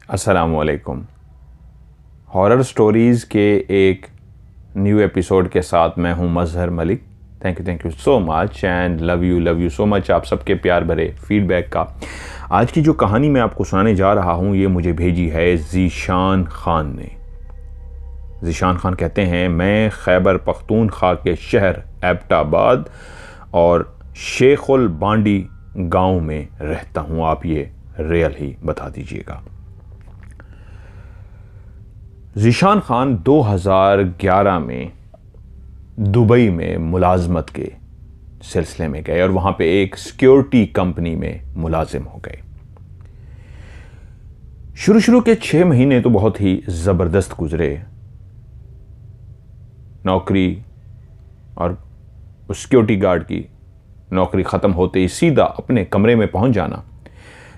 अस्सलामुअलैकुम। Horror stories के एक न्यू एपिसोड के साथ मैं हूं Mazhar Malik. Thank you so much and love you so much आप सबके प्यार भरे फीडबैक का। आज की जो कहानी मैं आपको सुनाने जा रहा हूं ये मुझे भेजी है ज़ीशान ख़ान ने। ज़ीशान ख़ान कहते हैं, मैं खैबर पख्तूनख्वा के शहर एबटाबाद और शेखुल बांडी गांव में रहता हूं। आप ये रियल ही बता दीजिएगा। ज़ीशान ख़ान 2011 में दुबई में मुलाजमत के सिलसिले में गए और वहाँ पे एक सिक्योरिटी कंपनी में मुलाजिम हो गए। शुरू के 6 महीने तो बहुत ही ज़बरदस्त गुजरे। नौकरी और सिक्योरिटी गार्ड की नौकरी ख़त्म होते ही सीधा अपने कमरे में पहुंच जाना,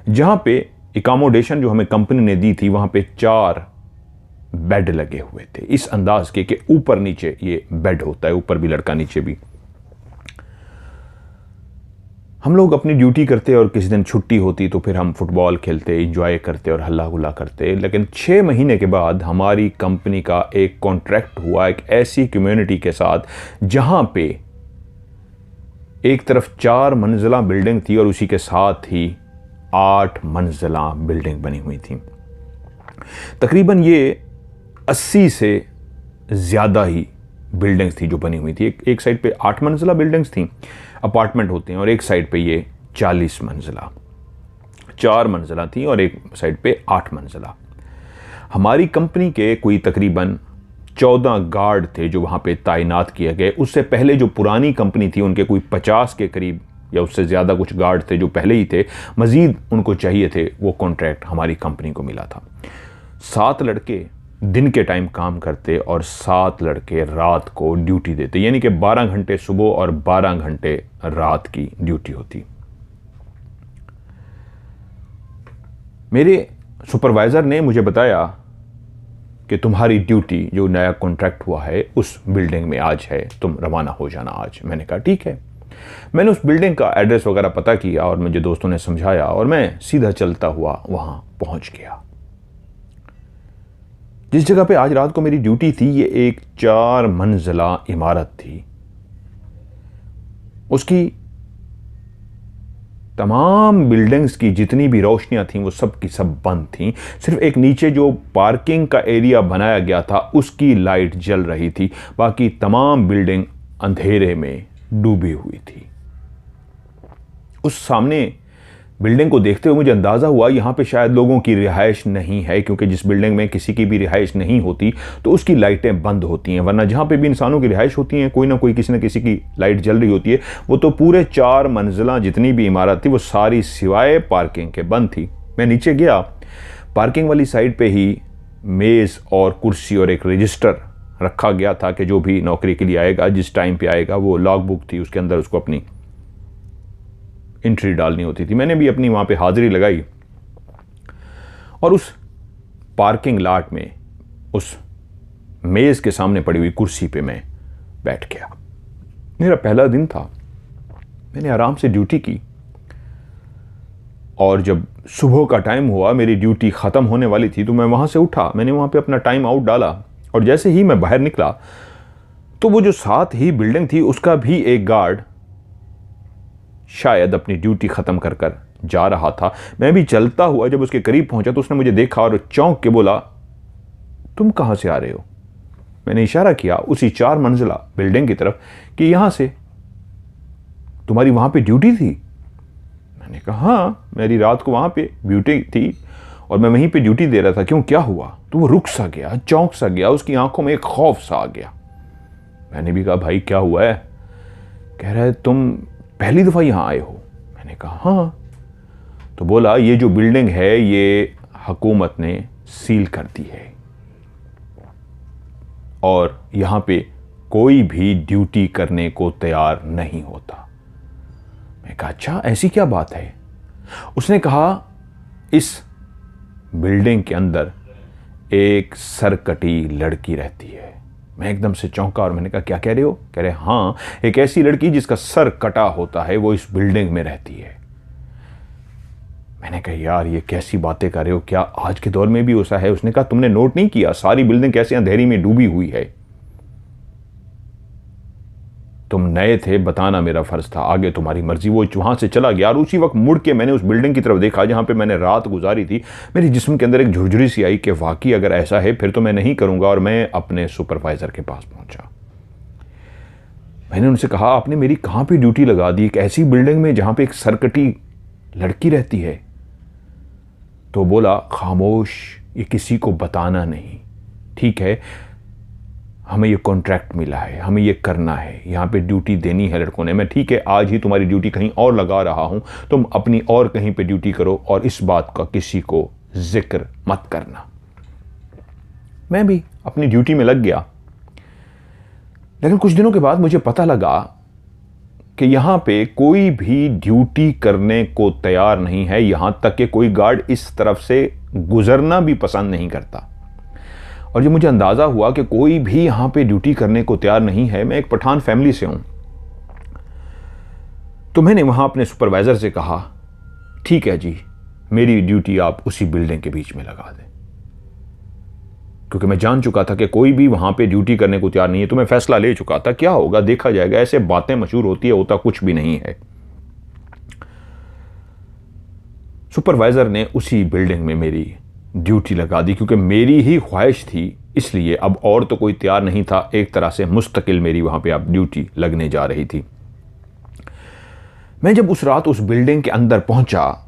जहाँ पे एकोमोडेशन जो हमें कंपनी ने दी थी वहाँ पे 4 बेड लगे हुए थे, इस अंदाज के कि ऊपर नीचे ये बेड होता है, ऊपर भी लड़का नीचे भी। हम लोग अपनी ड्यूटी करते और किसी दिन छुट्टी होती तो फिर हम फुटबॉल खेलते, एंजॉय करते और हल्ला गुल्ला करते। लेकिन 6 महीने के बाद हमारी कंपनी का एक कॉन्ट्रैक्ट हुआ एक ऐसी कम्युनिटी के साथ जहां पे एक तरफ 4 मंजिला बिल्डिंग थी और उसी के साथ ही 8 मंजिला बिल्डिंग बनी हुई थी। तकरीबन ये 80 से ज़्यादा ही बिल्डिंग्स थी जो बनी हुई थी। एक साइड पे 8 मंजिला बिल्डिंग्स थी, अपार्टमेंट होते हैं, और एक साइड पे ये 40 मंजिला, 4 मंजिला थी और एक साइड पे 8 मंजिला। हमारी कंपनी के कोई तकरीबन 14 गार्ड थे जो वहाँ पे तैनात किए गए। उससे पहले जो पुरानी कंपनी थी उनके कोई 50 के करीब या उससे ज़्यादा कुछ गार्ड थे जो पहले ही थे, मज़ीद उनको चाहिए थे। वो कॉन्ट्रैक्ट हमारी कंपनी को मिला था। 7 लड़के दिन के टाइम काम करते और 7 लड़के रात को ड्यूटी देते, यानी कि 12 घंटे सुबह और 12 घंटे रात की ड्यूटी होती। मेरे सुपरवाइज़र ने मुझे बताया कि तुम्हारी ड्यूटी जो नया कॉन्ट्रैक्ट हुआ है उस बिल्डिंग में आज है, तुम रवाना हो जाना आज। मैंने कहा ठीक है। मैंने उस बिल्डिंग का एड्रेस वगैरह पता किया और मुझे दोस्तों ने समझाया और मैं सीधा चलता हुआ वहां पहुंच गया। जिस जगह पे आज रात को मेरी ड्यूटी थी ये एक 4 मंजिला इमारत थी। उसकी तमाम बिल्डिंग्स की जितनी भी रोशनियां थीं वो सब की सब बंद थीं। सिर्फ एक नीचे जो पार्किंग का एरिया बनाया गया था उसकी लाइट जल रही थी, बाकी तमाम बिल्डिंग अंधेरे में डूबी हुई थी। उस सामने बिल्डिंग को देखते हुए मुझे अंदाज़ा हुआ यहाँ पे शायद लोगों की रिहाइश नहीं है, क्योंकि जिस बिल्डिंग में किसी की भी रिहाइश नहीं होती तो उसकी लाइटें बंद होती हैं, वरना जहाँ पे भी इंसानों की रिहाइश होती हैं कोई ना कोई किसी न किसी की लाइट जल रही होती है। वो तो पूरे 4 मंजिला जितनी भी इमारत थी वो सारी सिवाय पार्किंग के बंद थी। मैं नीचे गया, पार्किंग वाली साइड पर ही मेज़ और कुर्सी और एक रजिस्टर रखा गया था कि जो भी नौकरी के लिए आएगा, जिस टाइम पर आएगा, वो लॉग बुक थी, उसके अंदर उसको अपनी एंट्री डालनी होती थी। मैंने भी अपनी वहां पे हाजिरी लगाई और उस पार्किंग लॉट में उस मेज के सामने पड़ी हुई कुर्सी पे मैं बैठ गया। मेरा पहला दिन था, मैंने आराम से ड्यूटी की और जब सुबह का टाइम हुआ, मेरी ड्यूटी ख़त्म होने वाली थी, तो मैं वहां से उठा। मैंने वहां पे अपना टाइम आउट डाला और जैसे ही मैं बाहर निकला तो वो जो साथ ही बिल्डिंग थी उसका भी एक गार्ड शायद अपनी ड्यूटी ख़त्म कर कर जा रहा था। मैं भी चलता हुआ जब उसके करीब पहुंचा तो उसने मुझे देखा और चौंक के बोला, तुम कहां से आ रहे हो? मैंने इशारा किया उसी 4 मंजिला बिल्डिंग की तरफ कि यहां से। तुम्हारी वहां पे ड्यूटी थी? मैंने कहा हाँ, मेरी रात को वहां पे ड्यूटी थी और मैं वहीं पे ड्यूटी दे रहा था। क्यों, क्या हुआ? तो वो रुक सा गया, चौंक सा गया, उसकी आंखों में एक खौफ सा आ गया। मैंने भी कहा भाई क्या हुआ है? कह रहा है तुम पहली दफ़ा यहाँ आए हो? मैंने कहा हाँ। तो बोला ये जो बिल्डिंग है ये हुकूमत ने सील कर दी है और यहाँ पे कोई भी ड्यूटी करने को तैयार नहीं होता। मैं कहा अच्छा, ऐसी क्या बात है? उसने कहा इस बिल्डिंग के अंदर एक सरकटी लड़की रहती है। मैं एकदम से चौंका और मैंने कहा क्या कह रहे हो? कह रहे हाँ, एक ऐसी लड़की जिसका सर कटा होता है वो इस बिल्डिंग में रहती है। मैंने कहा यार ये कैसी बातें कर रहे हो, क्या आज के दौर में भी ऐसा है? उसने कहा तुमने नोट नहीं किया सारी बिल्डिंग कैसे अंधेरी में डूबी हुई है? तुम नए थे, बताना मेरा फर्ज था, आगे तुम्हारी मर्जी। वो वहां से चला गया और उसी वक्त मुड़ के मैंने उस बिल्डिंग की तरफ देखा जहां पे मैंने रात गुजारी थी। मेरे जिस्म के अंदर एक झुरझुरी सी आई कि वाकई अगर ऐसा है फिर तो मैं नहीं करूंगा, और मैं अपने सुपरवाइजर के पास पहुंचा। मैंने उनसे कहा आपने मेरी कहां पे ड्यूटी लगा दी, एक ऐसी बिल्डिंग में जहां पे एक सरकटी लड़की रहती है? तो बोला खामोश, ये किसी को बताना नहीं, ठीक है? हमें ये कॉन्ट्रैक्ट मिला है, हमें ये करना है, यहाँ पे ड्यूटी देनी है लड़कों ने। मैं ठीक है आज ही तुम्हारी ड्यूटी कहीं और लगा रहा हूँ, तुम अपनी और कहीं पे ड्यूटी करो और इस बात का किसी को जिक्र मत करना। मैं भी अपनी ड्यूटी में लग गया। लेकिन कुछ दिनों के बाद मुझे पता लगा कि यहाँ पे कोई भी ड्यूटी करने को तैयार नहीं है, यहाँ तक कि कोई गार्ड इस तरफ से गुजरना भी पसंद नहीं करता। और जब मुझे अंदाज़ा हुआ कि कोई भी यहाँ पे ड्यूटी करने को तैयार नहीं है, मैं एक पठान फैमिली से हूँ, तो मैंने वहाँ अपने सुपरवाइज़र से कहा ठीक है जी, मेरी ड्यूटी आप उसी बिल्डिंग के बीच में लगा दें। क्योंकि मैं जान चुका था कि कोई भी वहाँ पे ड्यूटी करने को तैयार नहीं है, तो मैं फैसला ले चुका था क्या होगा देखा जाएगा, ऐसे बातें मशहूर होती है, होता कुछ भी नहीं है। सुपरवाइज़र ने उसी बिल्डिंग में मेरी ड्यूटी लगा दी, क्योंकि मेरी ही ख्वाहिश थी, इसलिए अब और तो कोई तैयार नहीं था। एक तरह से मुस्तकिल मेरी वहाँ पे अब ड्यूटी लगने जा रही थी। मैं जब उस रात उस बिल्डिंग के अंदर पहुंचा,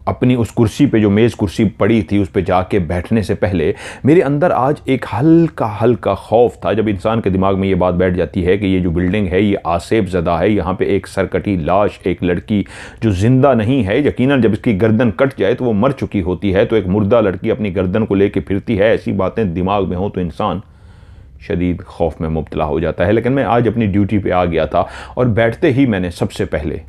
अपनी उस कुर्सी पे, जो मेज़ कुर्सी पड़ी थी, उस पे जाके बैठने से पहले मेरे अंदर आज एक हल्का हल्का खौफ था। जब इंसान के दिमाग में ये बात बैठ जाती है कि ये जो बिल्डिंग है ये आसेब ज़दा है, यहाँ पे एक सरकटी लाश, एक लड़की जो जिंदा नहीं है, यकीनन जब इसकी गर्दन कट जाए तो वो मर चुकी होती है, तो एक मुर्दा लड़की अपनी गर्दन को लेके फिरती है, ऐसी बातें दिमाग में हो तो इंसान शदीद खौफ में मुब्तला हो जाता है। लेकिन मैं आज अपनी ड्यूटी पे आ गया था और बैठते ही मैंने सबसे पहले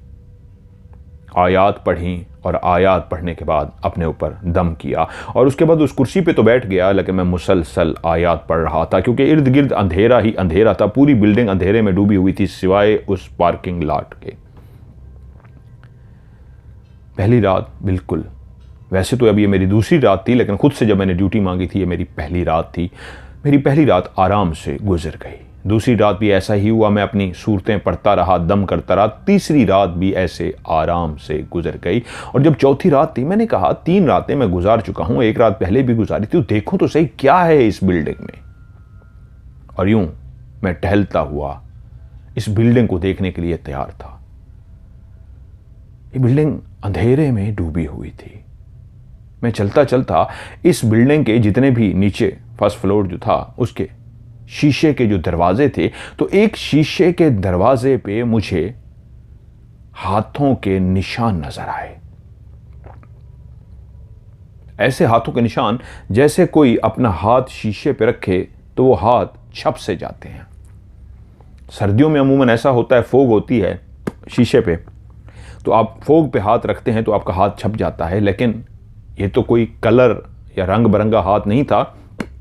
आयात पढ़ी और आयात पढ़ने के बाद अपने ऊपर दम किया और उसके बाद उस कुर्सी पे तो बैठ गया, लेकिन मैं मुसलसल आयात पढ़ रहा था क्योंकि इर्द गिर्द अंधेरा ही अंधेरा था। पूरी बिल्डिंग अंधेरे में डूबी हुई थी सिवाय उस पार्किंग लॉट के। पहली रात बिल्कुल, वैसे तो अब ये मेरी दूसरी रात थी, लेकिन खुद से जब मैंने ड्यूटी मांगी थी ये मेरी पहली रात थी। मेरी पहली रात आराम से गुजर गई। दूसरी रात भी ऐसा ही हुआ, मैं अपनी सूरतें पढ़ता रहा, दम करता रहा। तीसरी रात भी ऐसे आराम से गुजर गई। और जब चौथी रात थी, मैंने कहा 3 रातें मैं गुजार चुका हूं, 1 रात पहले भी गुजारी थी, देखो तो सही क्या है इस बिल्डिंग में। और यूं मैं टहलता हुआ इस बिल्डिंग को देखने के लिए तैयार था। ये बिल्डिंग अंधेरे में डूबी हुई थी। मैं चलता चलता इस बिल्डिंग के जितने भी नीचे फर्स्ट फ्लोर जो था उसके शीशे के जो दरवाजे थे, तो एक शीशे के दरवाजे पे मुझे हाथों के निशान नजर आए। ऐसे हाथों के निशान जैसे कोई अपना हाथ शीशे पे रखे तो वो हाथ छप से जाते हैं। सर्दियों में अमूमन ऐसा होता है, फोग होती है शीशे पे, तो आप फोग पे हाथ रखते हैं तो आपका हाथ छप जाता है। लेकिन ये तो कोई कलर या रंग बिरंगा हाथ नहीं था,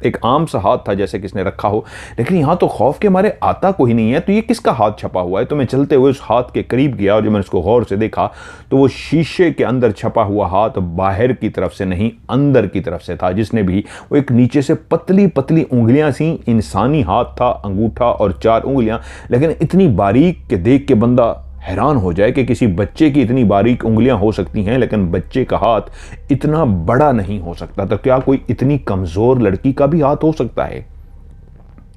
एक आम सा हाथ था जैसे किसने रखा हो। लेकिन यहां तो खौफ के मारे आता कोई नहीं है, तो ये किसका हाथ छपा हुआ है? तो मैं चलते हुए उस हाथ के करीब गया और जब मैंने उसको गौर से देखा तो वो शीशे के अंदर छपा हुआ हाथ बाहर की तरफ से नहीं, अंदर की तरफ से था। जिसने भी वो एक नीचे से पतली पतली उंगलियां सी, इंसानी हाथ था, अंगूठा और 4 उंगलियां, लेकिन इतनी बारीक के देख के बंदा हैरान हो जाए कि किसी बच्चे की इतनी बारीक उंगलियां हो सकती हैं, लेकिन बच्चे का हाथ इतना बड़ा नहीं हो सकता। तो क्या कोई इतनी कमजोर लड़की का भी हाथ हो सकता है?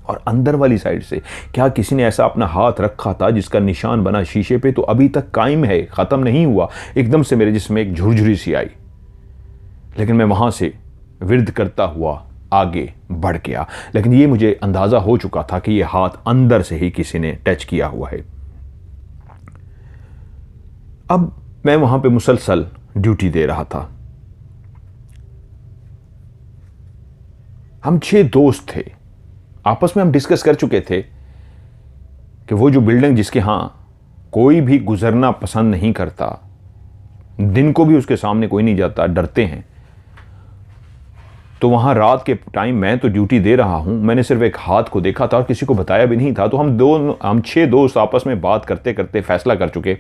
और अंदर वाली साइड से क्या किसी ने ऐसा अपना हाथ रखा था जिसका निशान बना शीशे पे? तो अभी तक कायम है, खत्म नहीं हुआ। एकदम से मेरे जिस्म में एक झुरझुरी सी आई, लेकिन मैं वहां से विर्द करता हुआ आगे बढ़ गया। लेकिन ये मुझे अंदाजा हो चुका था कि यह हाथ अंदर से ही किसी ने टच किया हुआ है। अब मैं वहां पे मुसलसल ड्यूटी दे रहा था। हम 6 दोस्त थे, आपस में हम डिस्कस कर चुके थे कि वो जो बिल्डिंग जिसके यहां कोई भी गुजरना पसंद नहीं करता, दिन को भी उसके सामने कोई नहीं जाता, डरते हैं, तो वहां रात के टाइम मैं तो ड्यूटी दे रहा हूं, मैंने सिर्फ एक हाथ को देखा था और किसी को बताया भी नहीं था। तो हम 6 दोस्त आपस में बात करते करते फैसला कर चुके,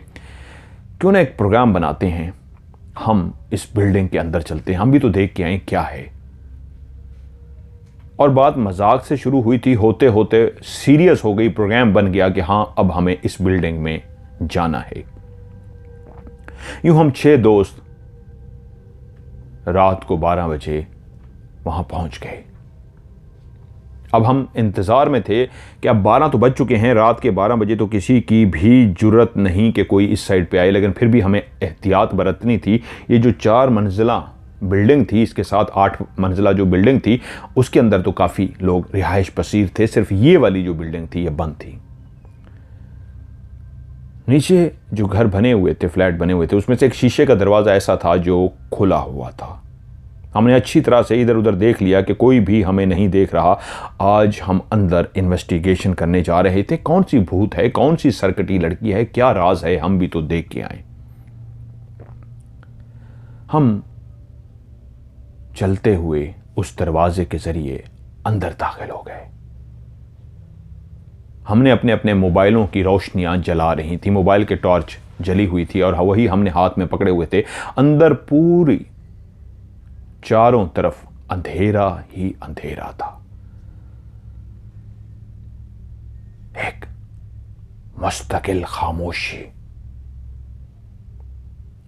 क्यों ना एक प्रोग्राम बनाते हैं हम इस बिल्डिंग के अंदर चलते हैं, हम भी तो देख के आए क्या है। और बात मजाक से शुरू हुई थी, होते होते सीरियस हो गई, प्रोग्राम बन गया कि हाँ अब हमें इस बिल्डिंग में जाना है। यूं हम 6 दोस्त रात को 12 बजे वहां पहुंच गए। अब हम इंतजार में थे कि अब 12 तो बज चुके हैं, रात के 12 बजे तो किसी की भी जुर्रत नहीं कि कोई इस साइड पे आए, लेकिन फिर भी हमें एहतियात बरतनी थी। ये जो 4 मंजिला बिल्डिंग थी, इसके साथ 8 मंजिला जो बिल्डिंग थी, उसके अंदर तो काफ़ी लोग रिहाइश पसीर थे, सिर्फ ये वाली जो बिल्डिंग थी ये बंद थी। नीचे जो घर बने हुए थे, फ्लैट बने हुए थे, उसमें से एक शीशे का दरवाज़ा ऐसा था जो खुला हुआ था। हमने अच्छी तरह से इधर उधर देख लिया कि कोई भी हमें नहीं देख रहा। आज हम अंदर इन्वेस्टिगेशन करने जा रहे थे, कौन सी भूत है, कौन सी सरकटी लड़की है, क्या राज है, हम भी तो देख के आए। हम चलते हुए उस दरवाजे के जरिए अंदर दाखिल हो गए। हमने अपने अपने मोबाइलों की रोशनियां जला रही थी, मोबाइल के टॉर्च जली हुई थी और वही हमने हाथ में पकड़े हुए थे। अंदर पूरी चारों तरफ अंधेरा ही अंधेरा था। एक मुस्तकिल खामोशी।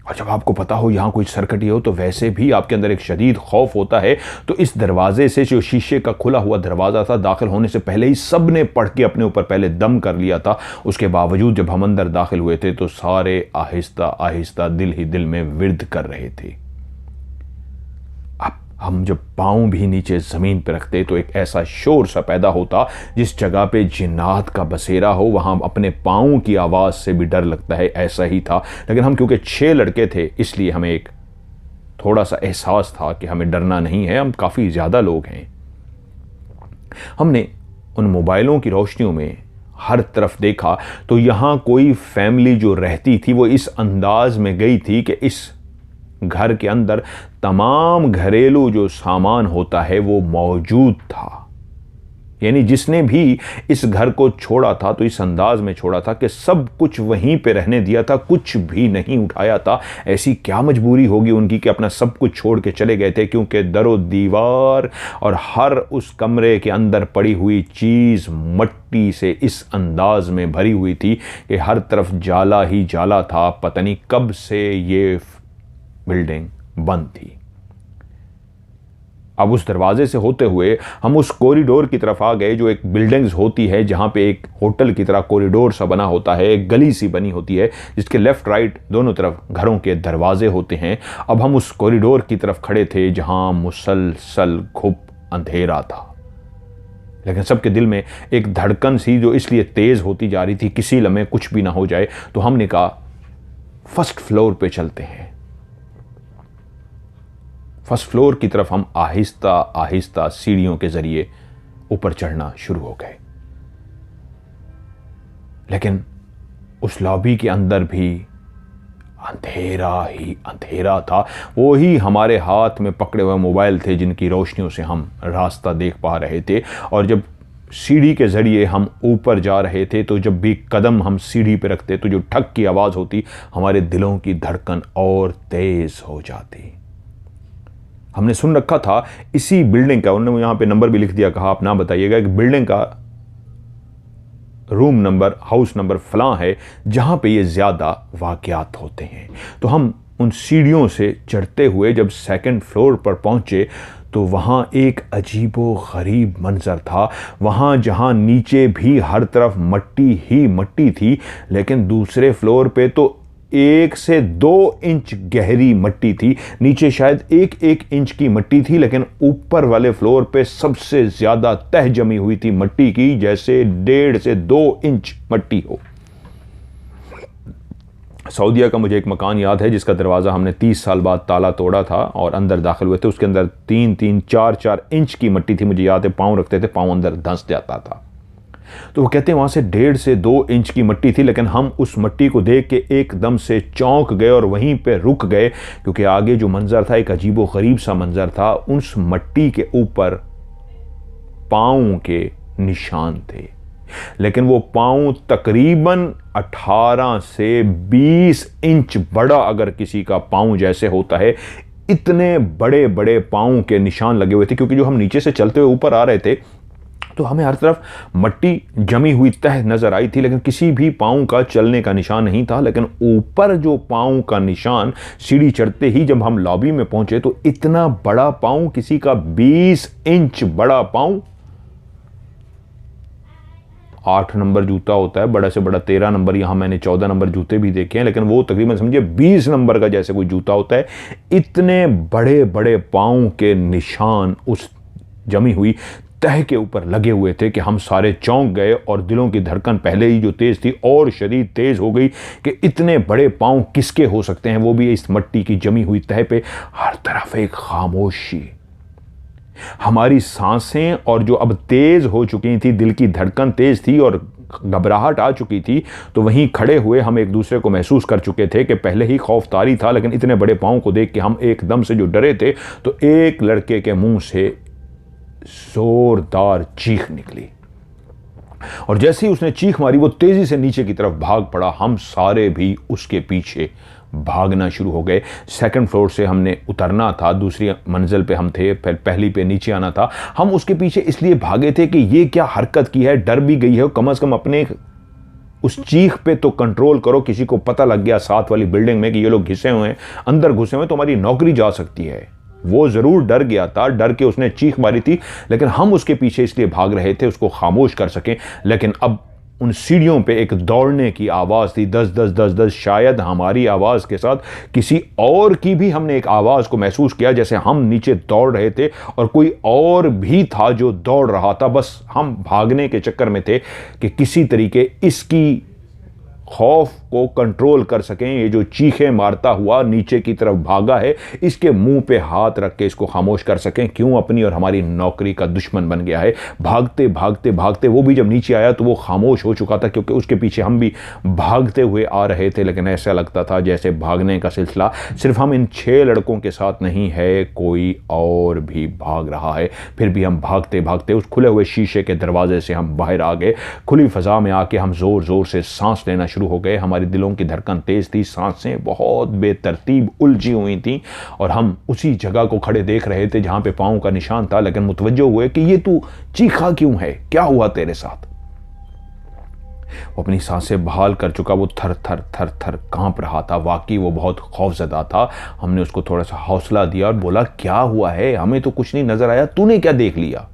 और जब आपको पता हो यहां कोई सरकटी हो तो वैसे भी आपके अंदर एक शदीद खौफ होता है। तो इस दरवाजे से, जो शीशे का खुला हुआ दरवाजा था, दाखिल होने से पहले ही सब ने पढ़ के अपने ऊपर पहले दम कर लिया था। उसके बावजूद जब हम अंदर दाखिल हुए थे तो सारे आहिस्ता आहिस्ता दिल ही दिल में विर्द कर रहे थे। हम जब पाँव भी नीचे ज़मीन पर रखते तो एक ऐसा शोर सा पैदा होता, जिस जगह पे जिन्नात का बसेरा हो वहाँ अपने पाँव की आवाज़ से भी डर लगता है, ऐसा ही था। लेकिन हम क्योंकि 6 लड़के थे, इसलिए हमें एक थोड़ा सा एहसास था कि हमें डरना नहीं है, हम काफ़ी ज़्यादा लोग हैं। हमने उन मोबाइलों की रोशनियों में हर तरफ देखा तो यहाँ कोई फैमिली जो रहती थी वो इस अंदाज में गई थी कि इस घर के अंदर तमाम घरेलू जो सामान होता है वो मौजूद था। यानी जिसने भी इस घर को छोड़ा था तो इस अंदाज में छोड़ा था कि सब कुछ वहीं पे रहने दिया था, कुछ भी नहीं उठाया था। ऐसी क्या मजबूरी होगी उनकी कि अपना सब कुछ छोड़ के चले गए थे, क्योंकि दरो दीवार और हर उस कमरे के अंदर पड़ी हुई चीज़ मट्टी से इस अंदाज में भरी हुई थी कि हर तरफ जाला ही जाला था। पता नहीं कब से ये बिल्डिंग बंद थी। अब उस दरवाजे से होते हुए हम उस कॉरिडोर की तरफ आ गए, जो एक बिल्डिंग्स होती है जहां पे एक होटल की तरह कॉरिडोर सा बना होता है, एक गली सी बनी होती है जिसके लेफ्ट राइट दोनों तरफ घरों के दरवाजे होते हैं। अब हम उस कॉरिडोर की तरफ खड़े थे जहां मुसलसल घुप अंधेरा था, लेकिन सबके दिल में एक धड़कन सी जो इसलिए तेज होती जा रही थी किसी लम्हे कुछ भी ना हो जाए। तो हमने कहा फर्स्ट फ्लोर पे चलते हैं। फर्स्ट फ्लोर की तरफ हम आहिस्ता आहिस्ता सीढ़ियों के जरिए ऊपर चढ़ना शुरू हो गए, लेकिन उस लॉबी के अंदर भी अंधेरा ही अंधेरा था। वो ही हमारे हाथ में पकड़े हुए मोबाइल थे जिनकी रोशनियों से हम रास्ता देख पा रहे थे। और जब सीढ़ी के ज़रिए हम ऊपर जा रहे थे तो जब भी कदम हम सीढ़ी पे रखते तो जो ठक की आवाज़ होती, हमारे दिलों की धड़कन और तेज़ हो जाती। हमने सुन रखा था इसी बिल्डिंग का, उन्होंने यहाँ पे नंबर भी लिख दिया, कहा आप ना बताइएगा, एक बिल्डिंग का रूम नंबर, हाउस नंबर फलां है जहाँ पे ये ज़्यादा वाक़यात होते हैं। तो हम उन सीढ़ियों से चढ़ते हुए जब सेकंड फ्लोर पर पहुँचे तो वहाँ एक अजीबो गरीब मंजर था। वहाँ जहाँ नीचे भी हर तरफ मट्टी ही मट्टी थी, लेकिन दूसरे फ्लोर पे तो 1 से 2 इंच गहरी मट्टी थी। नीचे शायद 1 इंच की मट्टी थी, लेकिन ऊपर वाले फ्लोर पे सबसे ज़्यादा तह जमी हुई थी मट्टी की, जैसे 1.5 से 2 इंच मट्टी हो। सऊदीया का मुझे एक मकान याद है जिसका दरवाज़ा हमने 30 साल बाद ताला तोड़ा था और अंदर दाखिल हुए थे। उसके अंदर 3-3, 4-4 इंच की मट्टी थी। मुझे याद है पाँव रखते थे, पाँव अंदर धंस जाता था। तो वो कहते हैं वहाँ से 1.5 से 2 इंच की मट्टी थी, लेकिन हम उस मट्टी को देख के एकदम से चौंक गए और वहीं पे रुक गए, क्योंकि आगे जो मंजर था एक अजीबो गरीब सा मंजर था। उस मट्टी के ऊपर पाँव के निशान थे, लेकिन वो पाँव तकरीबन 18 से 20 इंच बड़ा अगर किसी का पाँव जैसे होता है, इतने बड़े बड़े पाँव के निशान लगे हुए थे। क्योंकि जो हम नीचे से चलते हुए ऊपर आ रहे थे तो हमें हर तरफ मट्टी जमी हुई तह नजर आई थी, लेकिन किसी भी पाँव का चलने का निशान नहीं था। लेकिन ऊपर जो पाँव का निशान, सीढ़ी चढ़ते ही जब हम लॉबी में पहुंचे तो इतना बड़ा पाँव, किसी का 20 इंच बड़ा पाँव। 8 नंबर जूता होता है, बड़ा से बड़ा 13 नंबर, यहां मैंने 14 नंबर जूते भी देखे हैं, लेकिन वो तकरीबन समझिए 20 नंबर का जैसे कोई जूता होता है। इतने बड़े बड़े पाँव के निशान उस जमी हुई तह के ऊपर लगे हुए थे कि हम सारे चौंक गए और दिलों की धड़कन पहले ही जो तेज थी और शदीद तेज हो गई कि इतने बड़े पाँव किसके हो सकते हैं, वो भी इस मट्टी की जमी हुई तह पे। हर तरफ एक खामोशी, हमारी सांसें और जो अब तेज हो चुकी थी, दिल की धड़कन तेज थी और घबराहट आ चुकी थी। तो वहीं खड़े हुए हम एक दूसरे को महसूस कर चुके थे कि पहले ही खौफ तारी था, लेकिन इतने बड़े पाँव को देख के हम एकदम से जो डरे थे, तो एक लड़के के मुंह से जोरदार चीख निकली और जैसे ही उसने चीख मारी वो तेजी से नीचे की तरफ भाग पड़ा। हम सारे भी उसके पीछे भागना शुरू हो गए। सेकंड फ्लोर से हमने उतरना था, दूसरी मंजिल पे हम थे, फिर पहली पे नीचे आना था। हम उसके पीछे इसलिए भागे थे कि ये क्या हरकत की है, डर भी गई है, कम से कम अपने उस चीख पे तो कंट्रोल करो। किसी को पता लग गया साथ वाली बिल्डिंग में कि ये लोग घिसे हुए हैं, अंदर घुसे हुए हैं, तो हमारी नौकरी जा सकती है। वो जरूर डर गया था, डर के उसने चीख मारी थी, लेकिन हम उसके पीछे इसलिए भाग रहे थे उसको खामोश कर सकें। लेकिन अब उन सीढ़ियों पे एक दौड़ने की आवाज थी, 10 10 10 10। शायद हमारी आवाज के साथ किसी और की भी हमने एक आवाज को महसूस किया, जैसे हम नीचे दौड़ रहे थे और कोई और भी था जो दौड़ रहा था। बस हम भागने के चक्कर में थे कि किसी तरीके इसकी खौफ को कंट्रोल कर सकें। ये जो चीखें मारता हुआ नीचे की तरफ भागा है, इसके मुंह पे हाथ रख के इसको खामोश कर सकें। क्यों अपनी और हमारी नौकरी का दुश्मन बन गया है। भागते भागते भागते वो भी जब नीचे आया तो वो खामोश हो चुका था, क्योंकि उसके पीछे हम भी भागते हुए आ रहे थे। लेकिन ऐसा लगता था जैसे भागने का सिलसिला सिर्फ हम इन 6 लड़कों के साथ नहीं है, कोई और भी भाग रहा है। फिर भी हम भागते भागते उस खुले हुए शीशे के दरवाजे से हम बाहर आ गए। खुली फजा में आके हम जोर जोर से सांस लेना शुरू हो गए। हमारी दिलों की धड़कन तेज थी, सांसें बहुत बेतरतीब उलझी हुई थी और हम उसी जगह को खड़े देख रहे थे जहां पे पांव का निशान था। लेकिन मुतवज्जो हुए कि ये तू चीखा क्यों है, क्या हुआ तेरे साथ। वो अपनी सांसें बहाल कर चुका, वो थर थर थर थर कांप रहा था। वाकई वो बहुत खौफजदा था। हमने उसको थोड़ा सा हौसला दिया और बोला क्या हुआ है, हमें तो कुछ नहीं नजर आया, तूने क्या देख लिया।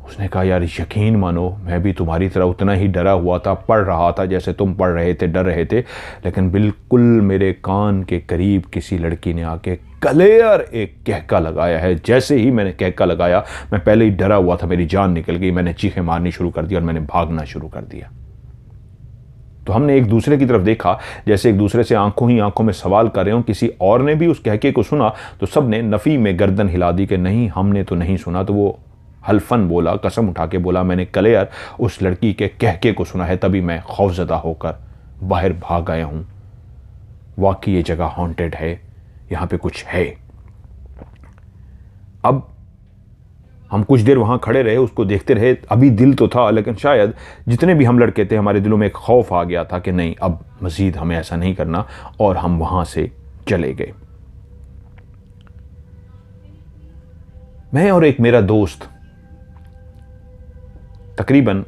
उसने कहा यार यकीन मानो मैं भी तुम्हारी तरह उतना ही डरा हुआ था, पढ़ रहा था जैसे तुम पढ़ रहे थे, डर रहे थे। लेकिन बिल्कुल मेरे कान के करीब किसी लड़की ने आके क्लियर एक कहका लगाया है। जैसे ही मैंने कहका लगाया, मैं पहले ही डरा हुआ था, मेरी जान निकल गई। मैंने चीखें मारनी शुरू कर दी और मैंने भागना शुरू कर दिया। तो हमने एक दूसरे की तरफ देखा, जैसे एक दूसरे से आंखों ही आंखों में सवाल कर रहे हो। किसी और ने भी उस कहके को सुना तो सब ने नफी में गर्दन हिला दी कि नहीं, हमने तो नहीं सुना। तो वो हल्फन बोला, कसम उठा के बोला मैंने क्लियर उस लड़की के कहके को सुना है, तभी मैं खौफजदा होकर बाहर भाग आया हूं। वाकई ये जगह हॉन्टेड है, यहां पे कुछ है। अब हम कुछ देर वहां खड़े रहे, उसको देखते रहे। अभी दिल तो था, लेकिन शायद जितने भी हम लड़के थे हमारे दिलों में एक खौफ आ गया था कि नहीं, अब मजीद हमें ऐसा नहीं करना, और हम वहां से चले गए। मैं और एक मेरा दोस्त तकरीबन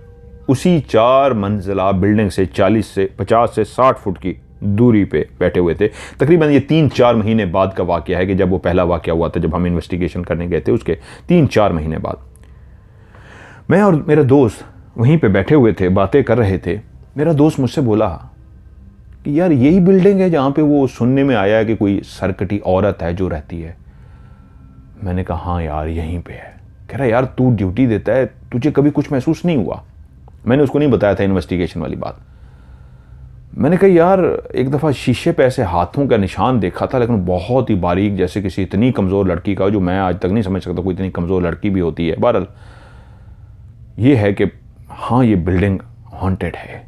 उसी 4 मंजिला बिल्डिंग से 50 से 60 फुट की दूरी पे बैठे हुए थे। तकरीबन ये 3-4 महीने बाद का वाकया है कि जब वो पहला वाकया हुआ था, जब हम इन्वेस्टिगेशन करने गए थे, उसके 3-4 महीने बाद मैं और मेरा दोस्त वहीं पे बैठे हुए थे, बातें कर रहे थे। मेरा दोस्त मुझसे बोला कि यार यही बिल्डिंग है जहाँ पे वो सुनने में आया है कि कोई सरकटी औरत है जो रहती है। मैंने कहा हाँ यार यहीं पे है। कह रहा यार तू ड्यूटी देता है, तुझे कभी कुछ महसूस नहीं हुआ। मैंने उसको नहीं बताया था इन्वेस्टिगेशन वाली बात। मैंने कहा यार एक दफ़ा शीशे पे ऐसे हाथों का निशान देखा था, लेकिन बहुत ही बारीक, जैसे किसी इतनी कमज़ोर लड़की का, जो मैं आज तक नहीं समझ सकता कोई इतनी कमज़ोर लड़की भी होती है। बहरहाल ये है कि हाँ ये बिल्डिंग हॉन्टेड है।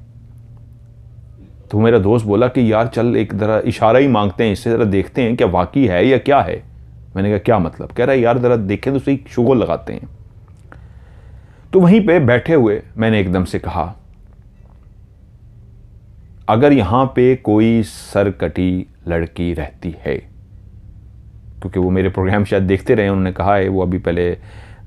तो मेरा दोस्त बोला कि यार चल एक ज़रा इशारा ही मांगते हैं इससे, ज़रा देखते हैं क्या वाकई है या क्या है। मैंने कहा क्या मतलब। कह रहा है यार ज़रा देखें तो सही, शुगल लगाते हैं। तो वहीं पे बैठे हुए मैंने एकदम से कहा, अगर यहां पे कोई सरकटी लड़की रहती है, क्योंकि वो मेरे प्रोग्राम शायद देखते रहे, उन्होंने कहा है, वो अभी पहले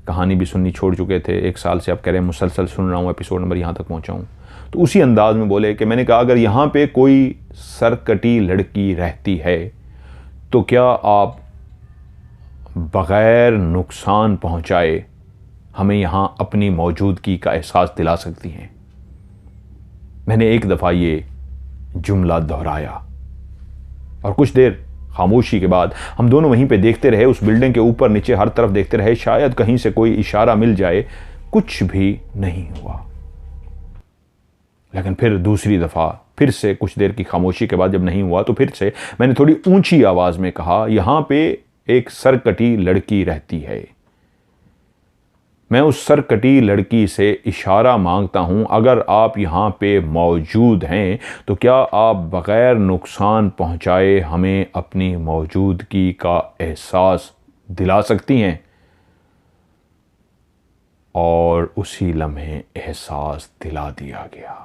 कहानी भी सुननी छोड़ चुके थे, 1 साल से आप कह रहे हैं मुसलसल सुन रहा हूँ, एपिसोड नंबर यहाँ तक पहुँचा हूँ। तो उसी अंदाज में बोले कि मैंने कहा अगर यहाँ पे कोई सरकटी लड़की रहती है तो क्या आप बग़ैर नुकसान पहुँचाए हमें यहाँ अपनी मौजूदगी का एहसास दिला सकती हैं। मैंने एक दफ़ा ये जुमला दोहराया और कुछ देर खामोशी के बाद हम दोनों वहीं पे देखते रहे, उस बिल्डिंग के ऊपर नीचे हर तरफ देखते रहे, शायद कहीं से कोई इशारा मिल जाए। कुछ भी नहीं हुआ। लेकिन फिर दूसरी दफ़ा फिर से कुछ देर की खामोशी के बाद जब नहीं हुआ तो फिर से मैंने थोड़ी ऊंची आवाज़ में कहा, यहां पे एक सरकटी लड़की रहती है। मैं उस सरकटी लड़की से इशारा मांगता हूं, अगर आप यहां पे मौजूद हैं तो क्या आप बग़ैर नुकसान पहुंचाए हमें अपनी मौजूदगी का एहसास दिला सकती हैं। और उसी लम्हे एहसास दिला दिया गया।